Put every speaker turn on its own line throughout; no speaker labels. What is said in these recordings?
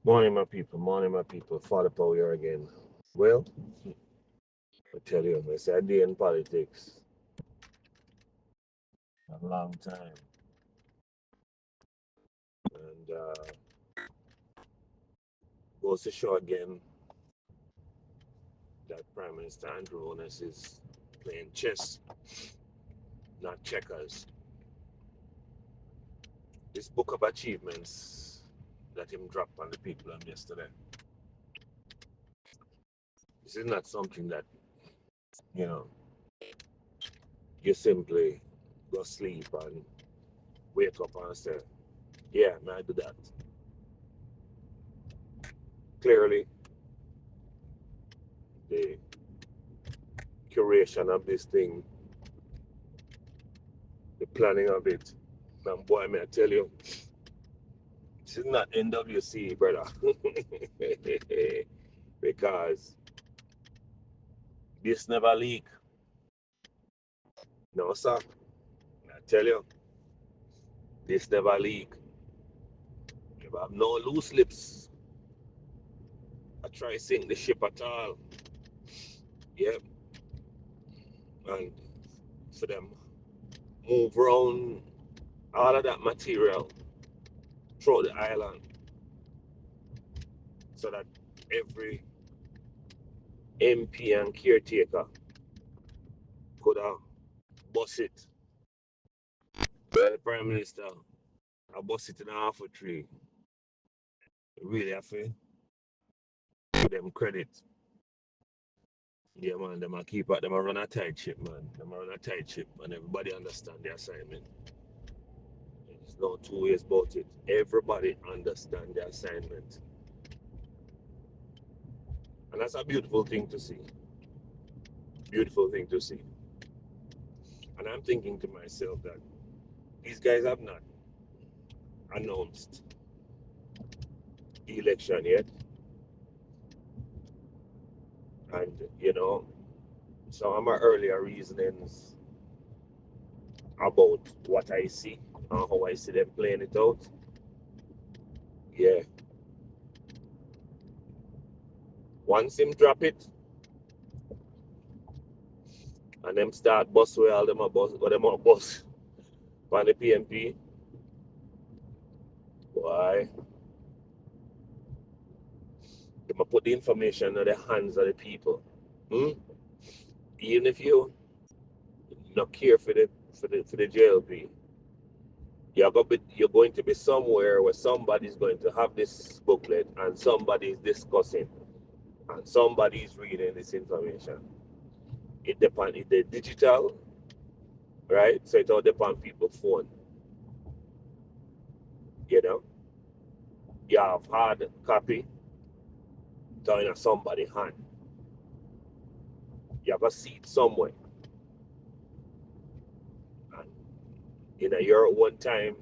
Morning, my people. Father Power here again. Well, I tell you, I said I did in politics a long time, and goes to show again that Prime Minister Andrew Holness is playing chess, not checkers. This book of achievements that him dropped on the people on yesterday. This is not something that you know you simply go sleep and wake up and say, "Yeah, man, I do that." Clearly, the curation of this thing, the planning of it. Man, boy, may I tell you, this is not NWC, brother. Because this never leak. No, sir. I tell you, this never leak. If I have no loose lips, I try to sink the ship at all. Yep. And for them, move around all of that material throughout the island so that every MP and caretaker could have bust it. Well, the Prime Minister, I bust it in half a tree. Really have to give them credit. Yeah, man, them a keep up, them a run a tight ship, man. Them a run a tight ship, and everybody understand the assignment. There's no two ways about it. Everybody understand the assignment. And that's a beautiful thing to see. Beautiful thing to see. And I'm thinking to myself that these guys have not announced the election yet. And, some of my earlier reasonings about what I see and how I see them playing it out. Yeah. Once him drop it, and them start bus where all them are bus, what them are bus on the PNP, why? They might put the information in the hands of the people. Hmm? Even if you not care for the JLP, you're going to be somewhere where somebody's going to have this booklet and somebody is discussing and somebody is reading this information. It depends if they're digital, right? So it all depends on people's phone. You know, you have hard copy down in somebody's hand. You have a seat somewhere. And your own time,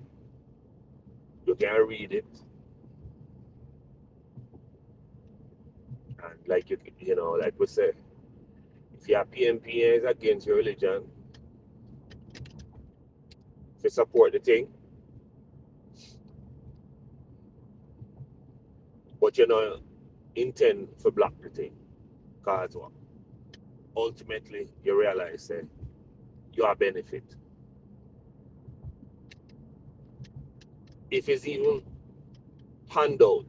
you can read it. And like we say, if your PNP is against your religion, if you support the thing, but you know intend for block the thing. Cause what? Ultimately you realize that you are benefit. If it's even handout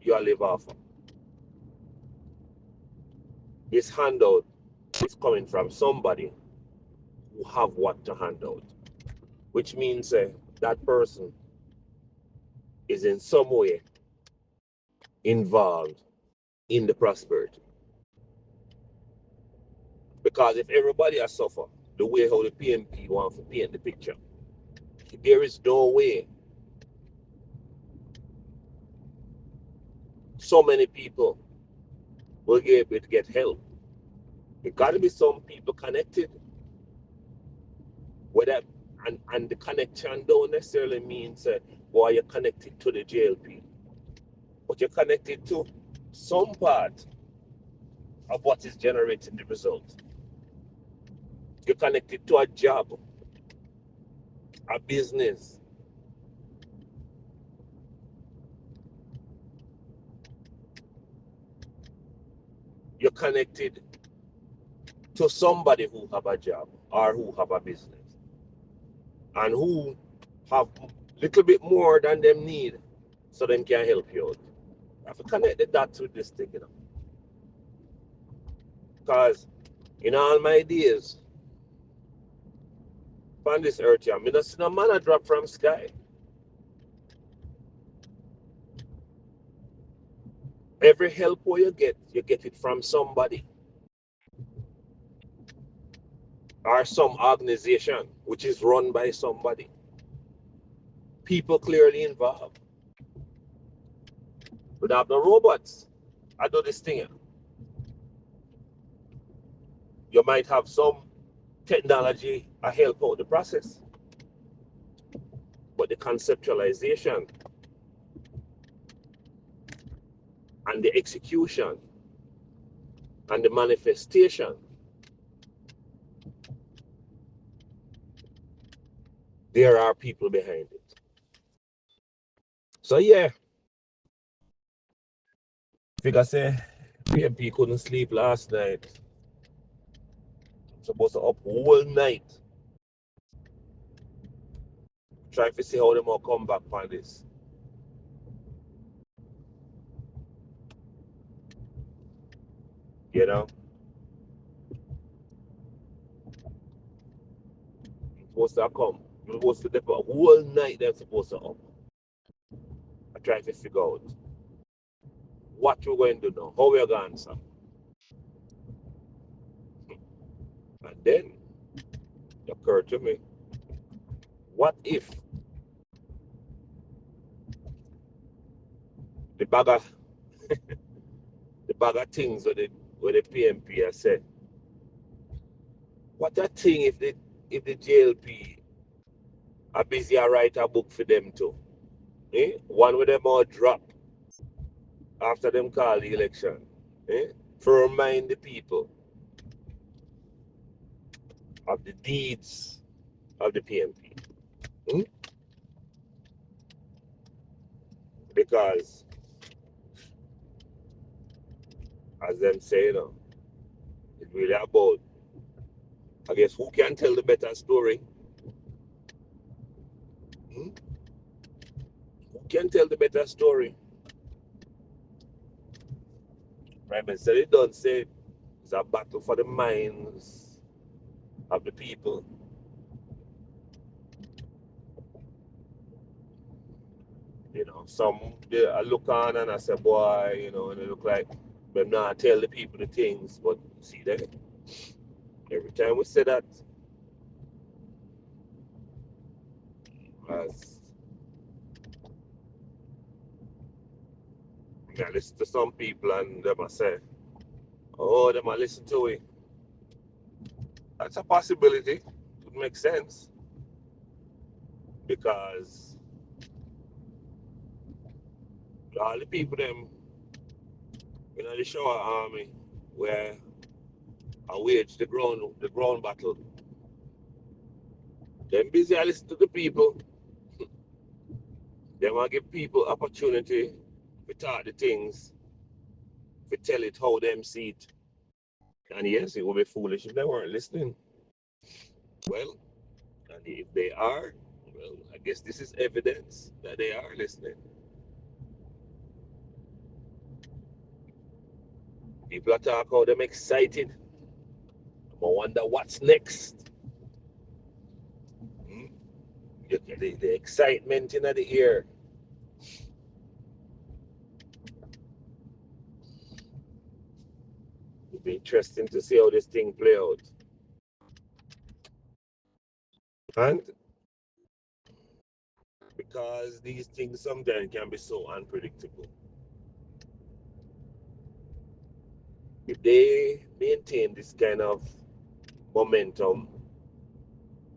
you are live off of. This handout is coming from somebody who have what to hand out. Which means that person is in some way involved in the prosperity. Because if everybody has suffered the way how the PNP want to paint the picture, there is no way so many people will be able to get help. There got to be some people connected. Whether and the connection don't necessarily mean boy you're connected to the JLP, but you're connected to some part of what is generating the result. You're connected to a job, a business, you're connected to somebody who have a job or who have a business and who have little bit more than them need so them can help you out. I have to connect the dots with this thing, you know. Because in all my days on this earth, yeah, I mean, I see no man a drop from sky. Every help where you get it from somebody or some organization which is run by somebody. People clearly involved. We don't have no robots. I do this thing. You might have some technology to help out the process, but the conceptualization and the execution and the manifestation, there are people behind it. So yeah, figure say PNP couldn't sleep last night. Supposed to up whole night. Trying to see how them all come back on this. You know? Supposed to come. Supposed to depart whole night they're supposed to up. I try to figure out what we're going to do now, how we're going to answer. And then it occurred to me, what if the bag of things with the PNP has said, what a thing if the JLP are busy and write a book for them too. Eh? One with them all drop after them call the election. Eh? For remind the people of the deeds of the PNP. Hmm? Because as them say, you know, it's really about, I guess, who can tell the better story. Hmm? Who can tell the better story? Prime Minister, they don't say it's a battle for the minds of the people. You know, some I look on and I say, boy, you know, and they look like them not tell the people the things, but see that every time we say that, as I listen to some people and them I say, oh, them I listen to it. That's a possibility. It would make sense because all the people them in the shower army where I wage the ground battle. Them busy I listen to the people. They want to give people opportunity to talk the things, to tell it how them see it. And yes, it would be foolish if they weren't listening. Well, and if they are, well, I guess this is evidence that they are listening. People are talking about them excited. I wonder what's next. Hmm? You get the excitement in the air. It'll be interesting to see how this thing play out. And because these things sometimes can be so unpredictable. If they maintain this kind of momentum,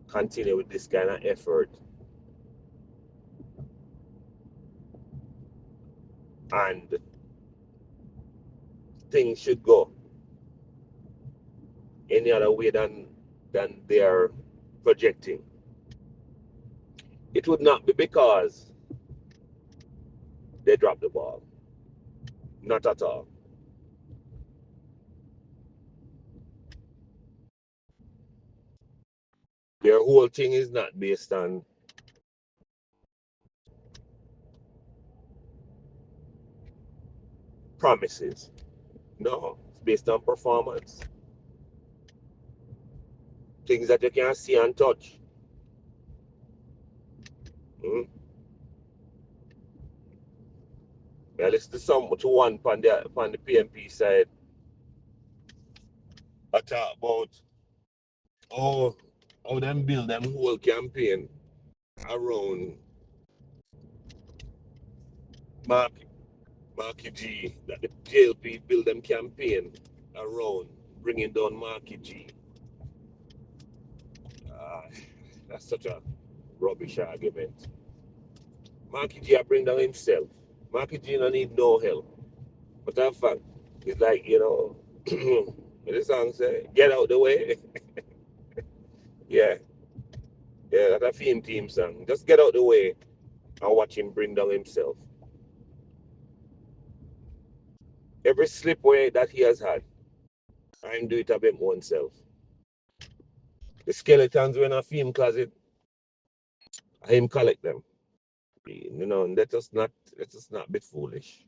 continue with this kind of effort, and things should go any other way than they are projecting. It would not be because they dropped the ball. Not at all. Their whole thing is not based on promises. No, it's based on performance. Things that you can see and touch. Mm? Yeah, listen to one on the PNP side. I talk about how, how them build them whole campaign around Mark, Marky G. That the JLP build them campaign around bringing down Marky G. Uh, that's such a rubbish argument. Marky G I bring down himself. Marky G don't need no help. But that fact, it's like, the song say, get out the way. Yeah, yeah, that's a theme song. Just get out the way and watch him bring down himself. Every slipway that he has had, I'm do it a bit more himself. The skeletons in a film closet, I him collect them. Let us not be foolish.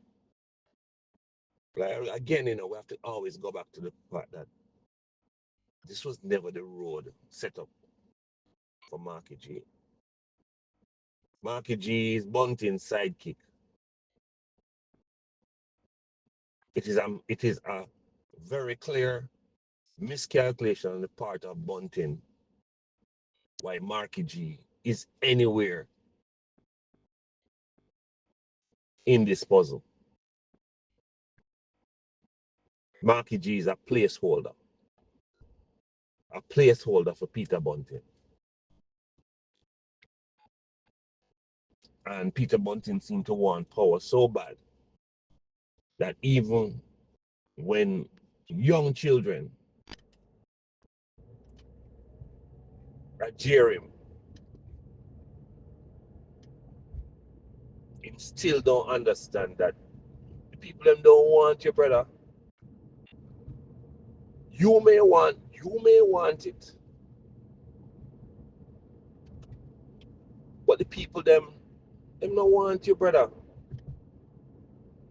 Like again, we have to always go back to the part that this was never the road set up for Marky G. Marky G is Bunting's sidekick. It is a very clear miscalculation on the part of Bunting why Marky G is anywhere in this puzzle. Marky G is a placeholder for Peter Bunting. And Peter Bunting seemed to want power so bad that even when young children are jeer him, he still don't understand that the people them don't want you, brother. You may want it, but the people them don't want you, brother.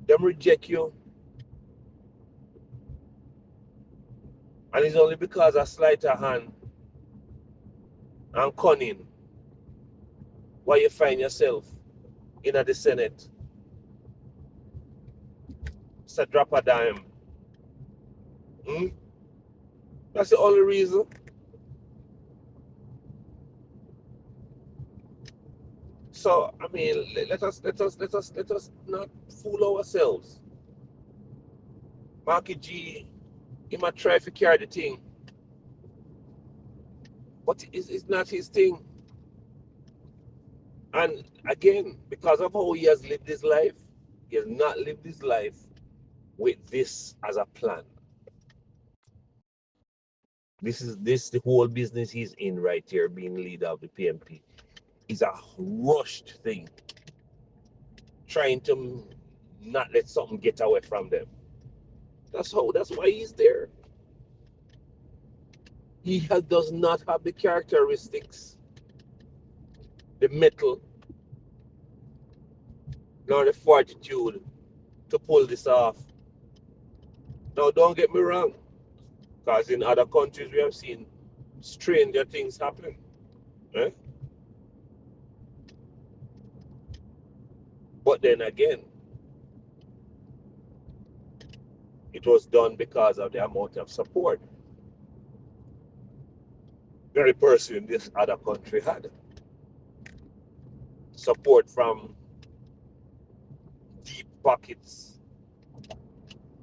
Them reject you, and it's only because of sleight of hand and cunning why you find yourself in the Senate. It's a drop a dime. Hmm? That's the only reason. So I mean, let us not fool ourselves. Marky G, he might try to carry the thing, but it's not his thing. And again, because of how he has lived his life, he has not lived his life with this as a plan. This the whole business he's in right here, being leader of the PNP, is a rushed thing, trying to not let something get away from them. That's why he's there. Does not have the characteristics, the mettle, nor the fortitude to pull this off. Now, don't get me wrong, because in other countries we have seen stranger things happen. Eh? But then again, it was done because of the amount of support very person in this other country had. Support from deep pockets,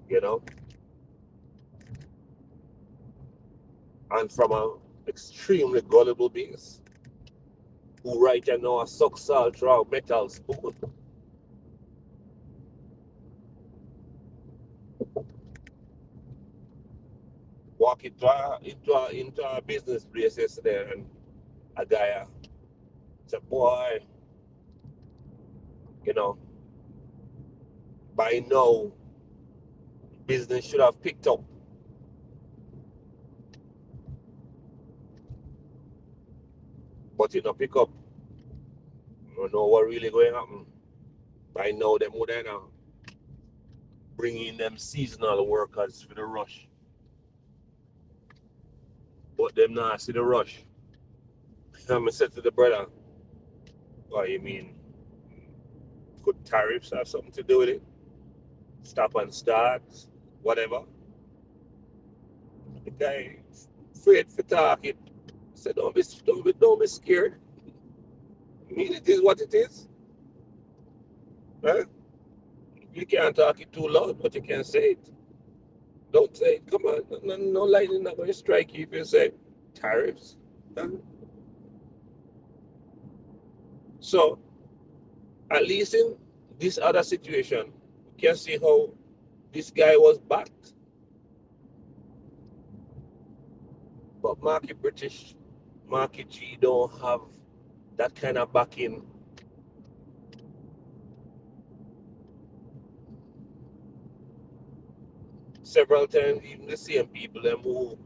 you know, and from an extremely gullible base who right now suck salt through metal spoon. Walk into a business place yesterday and a guy said, boy, you know, by now business should have picked up. but it don't pick up. I don't know what really going to happen. By now, them would now bring in them seasonal workers for the rush. But them not see the rush. I said to the brother, what you mean? Could tariffs have something to do with it? Stop and start, whatever. The guy afraid for talking. Said, don't be scared. I mean, it is what it is. Huh? You can't talk it too loud, but you can say it. Don't say it. Come on. No lightning not going to strike you if you say tariffs. Huh? So, at least in this other situation, you can see how this guy was backed. But Market British, Market G don't have that kind of backing. Several times, even the same people them who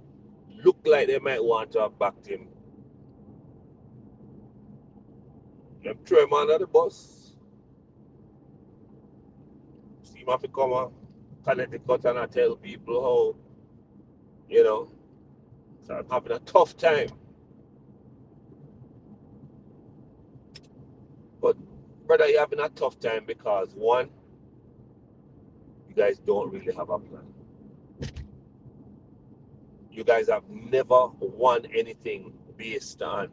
look like they might want to have backed him, them throw him under the bus. See him have to come and Connecticut and I tell people how, you know, so I'm having a tough time. But brother, you're having a tough time because one, you guys don't really have a plan. You guys have never won anything based on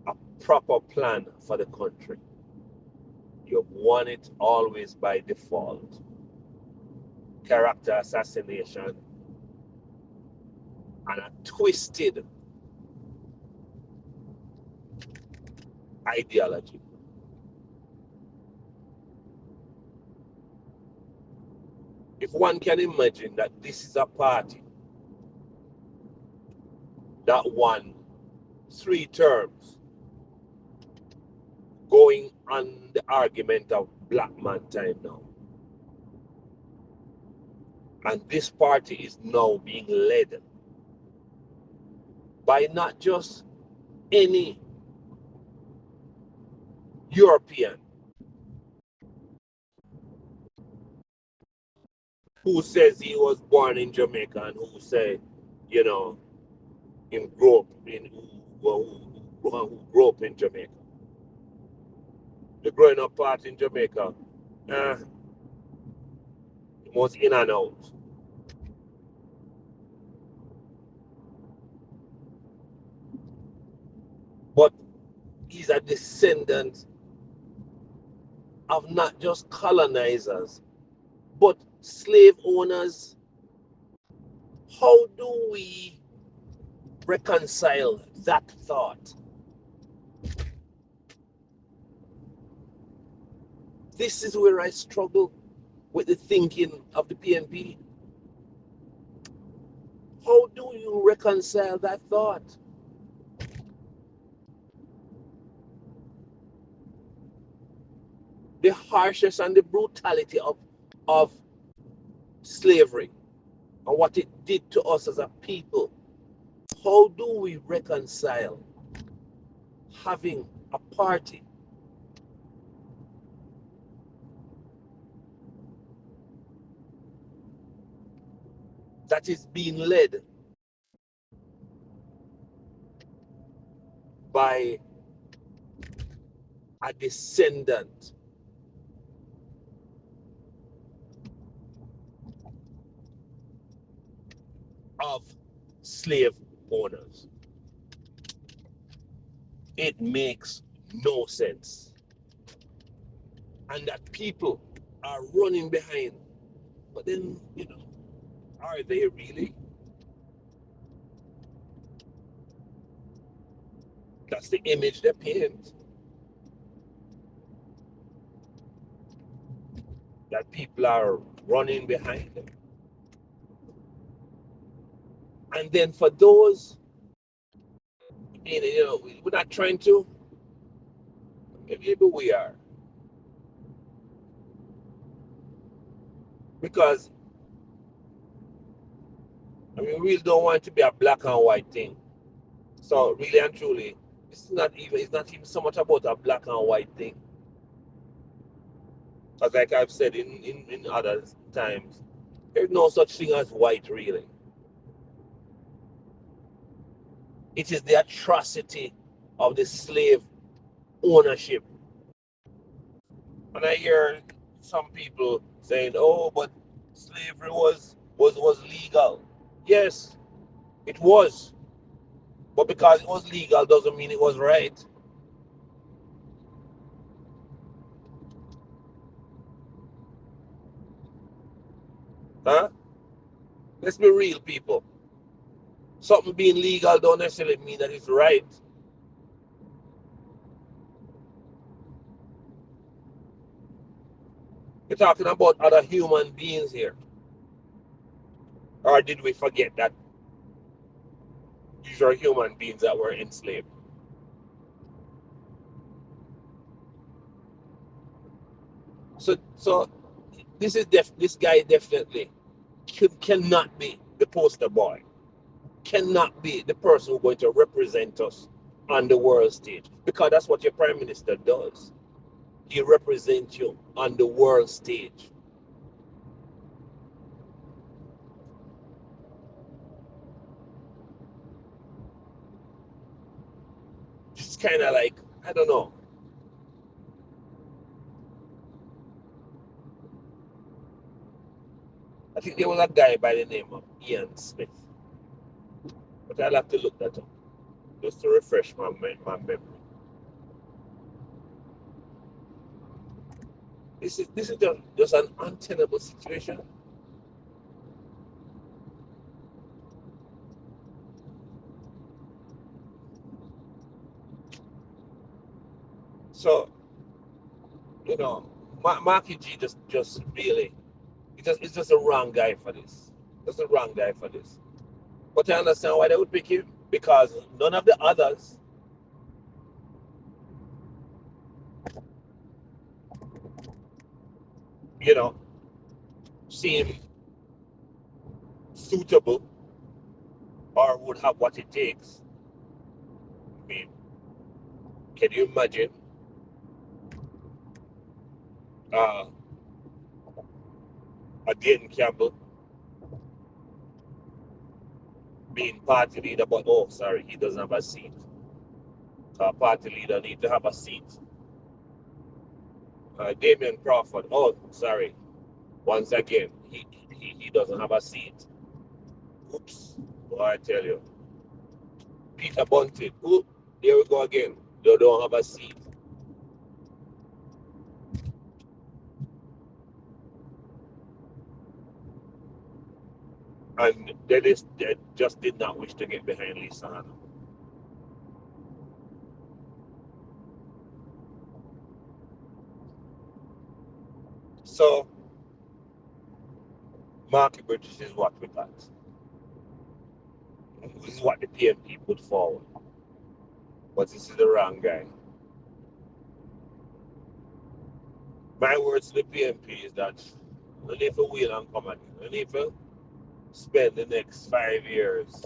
a proper plan for the country. You've won it always by default. Character assassination and a twisted ideology. If one can imagine that this is a party that won 3 terms going on the argument of black man time now, and this party is now being led by not just any European who says he was born in Jamaica and who say, you know, him grew up in who grew up in Jamaica. The growing up part in Jamaica, it was in and out. But he's a descendant of not just colonizers, but slave owners. How do we reconcile that thought? This is where I struggle with the thinking of the PNP. How do you reconcile that thought? The harshness and the brutality of slavery and what it did to us as a people. How do we reconcile having a party that is being led by a descendant of slave owners? It makes no sense. And that people are running behind. But then, are they really? That's the image they paint. That people are running behind them. And then for those, we're not trying to, maybe we are. Because, we really don't want it to be a black and white thing. So, really and truly, It's not even so much about a black and white thing. As like I've said in other times, there's no such thing as white really. It is the atrocity of the slave ownership. And I hear some people saying, "Oh, but slavery was legal." Yes, it was, but because it was legal doesn't mean it was right. Huh? Let's be real, people. Something being legal don't necessarily mean that it's right. We're talking about other human beings here. Or did we forget that these are human beings that were enslaved? So this guy definitely cannot be the poster boy, cannot be the person who's going to represent us on the world stage, because that's what your prime minister does. He represents you on the world stage. It's kind of like, I don't know. I think there was a guy by the name of Ian Smith, but I'll have to look that up just to refresh my memory. This is just an untenable situation. So Marky G just really it's just a wrong guy for this. Just a wrong guy for this. But I understand why they would pick him, because none of the others, you know, seem suitable or would have what it takes. I mean, can you imagine uh, a Dayton Campbell being party leader, but oh, sorry, he doesn't have a seat. Party leader need to have a seat. Damian Crawford, oh, sorry, once again, he doesn't have a seat. Oops, well, I tell you. Peter Bunting, oop, there we go again. They don't have a seat. And they just did not wish to get behind Lisa Hanna. So, Marky British is what we got. This is what the PNP put forward. But this is the wrong guy. My words to the PNP is that we need to wheel and come again. We need to spend the next 5 years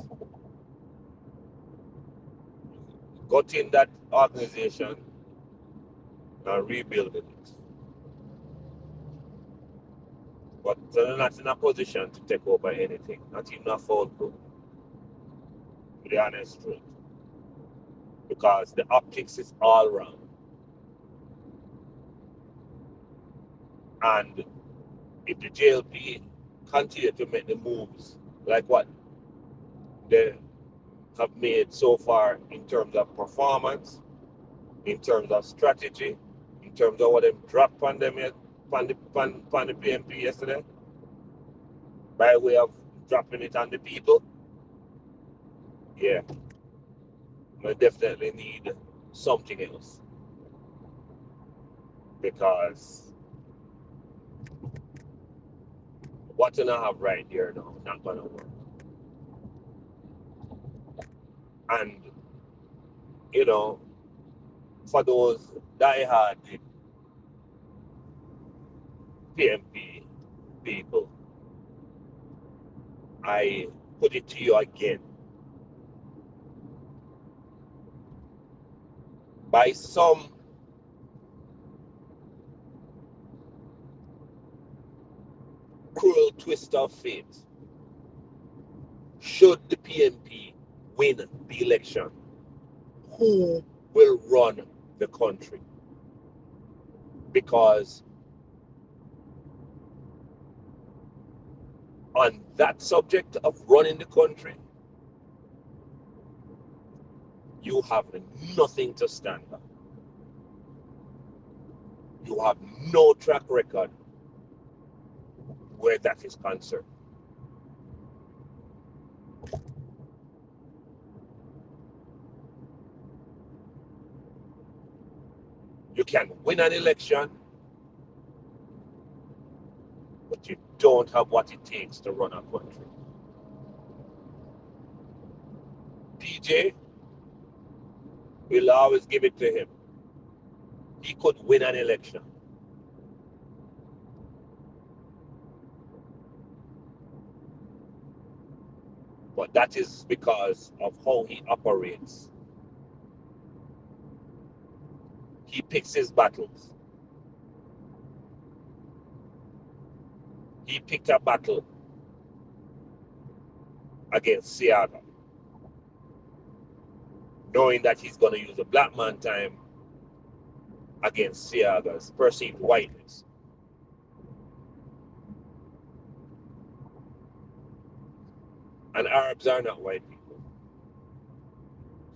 gutting that organization and rebuilding it. But they're not in a position to take over anything, not even a full group, to be honest truth. Because the optics is all wrong. And if the JLP continue to make the moves like what they have made so far in terms of performance, in terms of strategy, in terms of what they dropped on them on the PNP yesterday, by way of dropping it on the people, yeah, we definitely need something else, because what you have right here now not gonna work. And you know, for those diehard PMP people, I put it to you again. By some cruel twist of fate, should the PNP win the election, who will run the country? Because on that subject of running the country, you have nothing to stand on. You have no track record where that is concerned. You can win an election, but you don't have what it takes to run a country. DJ, we'll always give it to him. He could win an election. But that is because of how he operates. He picks his battles. He picked a battle against Seattle, knowing that he's going to use a black man time against Seattle's perceived whiteness. And Arabs are not white people,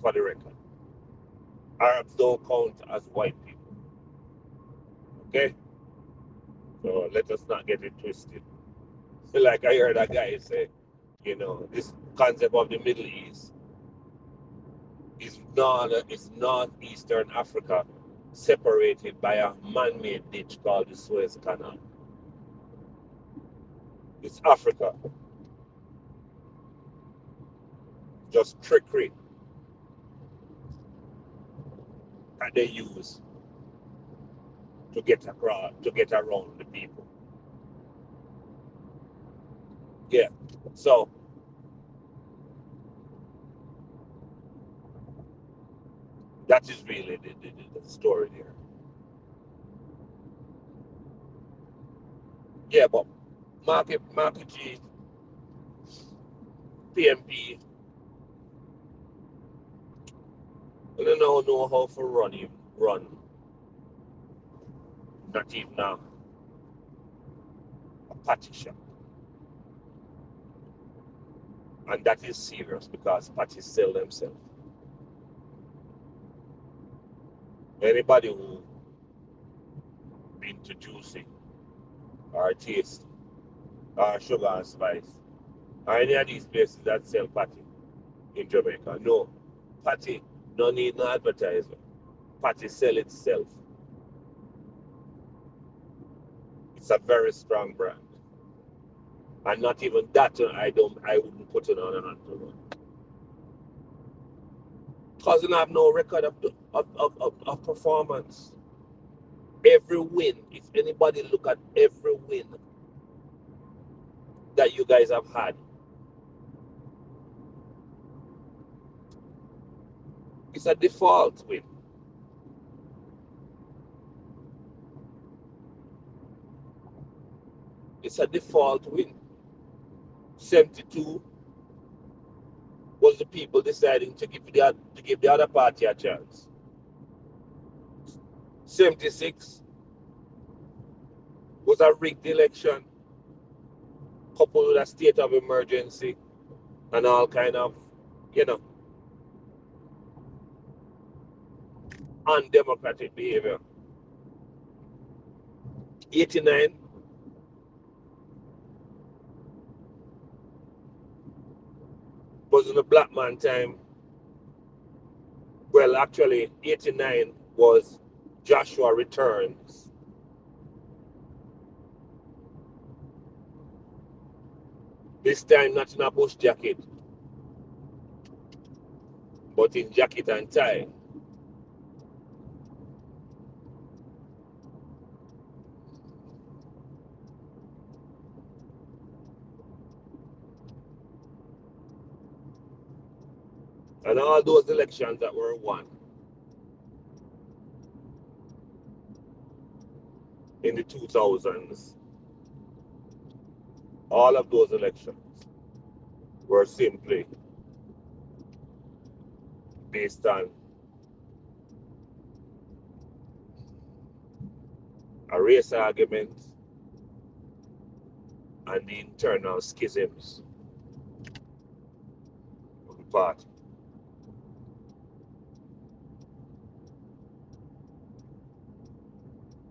for the record. Arabs don't count as white people. Okay? So let us not get it twisted. Like I heard a guy say, this concept of the Middle East is northeastern Africa separated by a man-made ditch called the Suez Canal. It's Africa. Just trickery that they use to get across, to get around the people. Yeah. So that is really the story there. Yeah, but Market G, PNP, I don't know how to run. Not even a party shop. And that is serious because parties sell themselves. Anybody who been to juicy or taste or sugar and spice or any of these places that sell patty in Jamaica, no. Patty no need no advertiser. Patty sell itself. It's a very strong brand. And not even that I wouldn't put it on an run. Because you have no record of performance. Every win, if anybody look at every win that you guys have had, it's a default win. It's a default win. 72 was the people deciding to give the other party a chance. 76 was a rigged election coupled with a state of emergency and all kind of, you know, undemocratic behavior. 89 was in the black man time. Well, actually, 89 was Joshua returns. This time not in a bush jacket, but in jacket and tie. And all those elections that were won, in the 2000s, all of those elections were simply based on a race argument and the internal schisms of the party.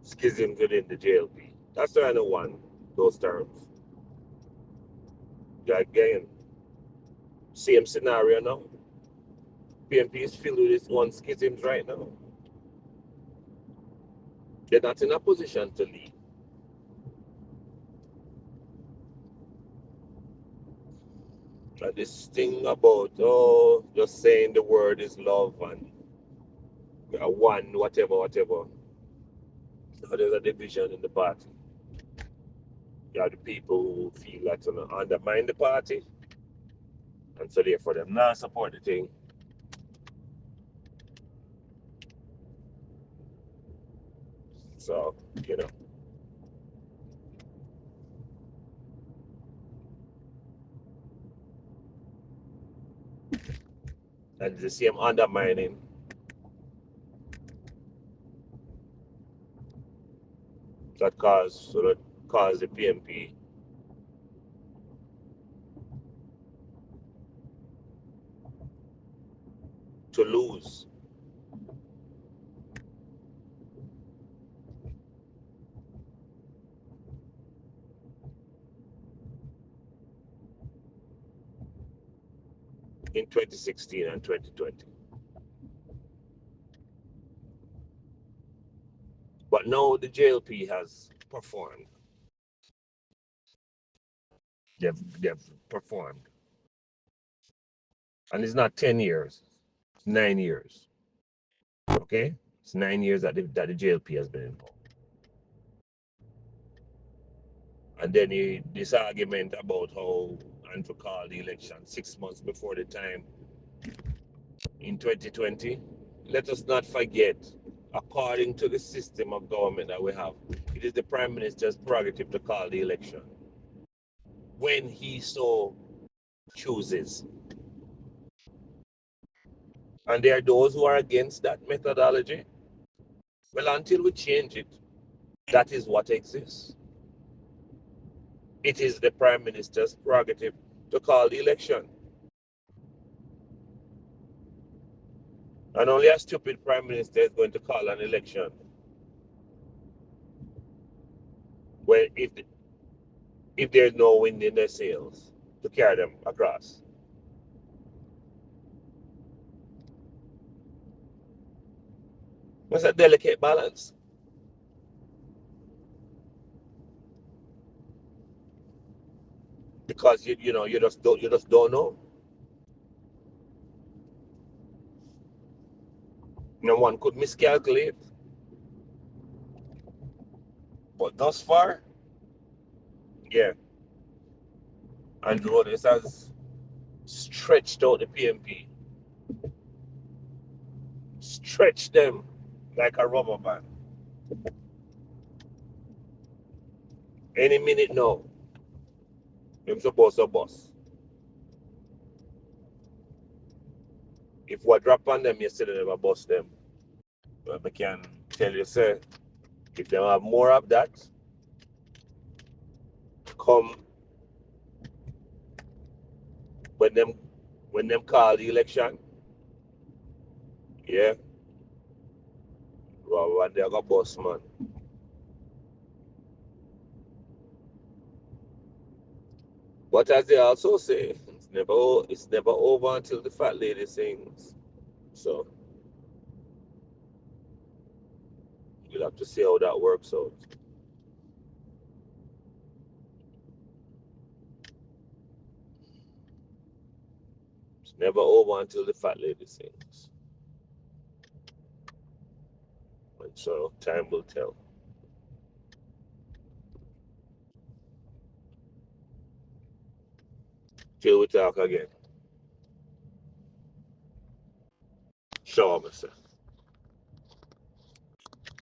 Schisms within the JLP. That's why I don't want those terms. Again, same scenario now. PNP is filled with its own schisms right now. They're not in a position to lead. And this thing about, oh, just saying the word is love and one, whatever, whatever. So there's a division in the party. You have the people who feel that's going to undermine the party, and so therefore them not support the thing. So, you know. And the same undermining that caused the PNP to lose in 2016 and 2020. But now the JLP has performed. They've performed. And it's not 10 years, it's 9 years. Okay? It's 9 years that the JLP has been involved. And then this argument about how Andrew called the election 6 months before the time in 2020. Let us not forget, according to the system of government that we have, it is the Prime Minister's prerogative to call the election when he so chooses. And there are those who are against that methodology. Well, until we change it, that is what exists. It is the Prime Minister's prerogative to call the election. And only a stupid Prime Minister is going to call an election where if there's no wind in their sails to carry them across. It's a delicate balance. Because you just don't know. No one could miscalculate. But thus far, yeah, Andrew Rhodes has stretched out the PNP, stretched them like a rubber band. Any minute now, them supposed to bust. If we drop on them yesterday, they never bust them. But I can tell you, sir, if they have more of that, come when them when them call the election, yeah, well, they got bust, man. But as they also say, it's never over until the fat lady sings. So we'll have to see how that works out. It's never over until the fat lady sings. And so time will tell. Till we talk again. Sure, Mr.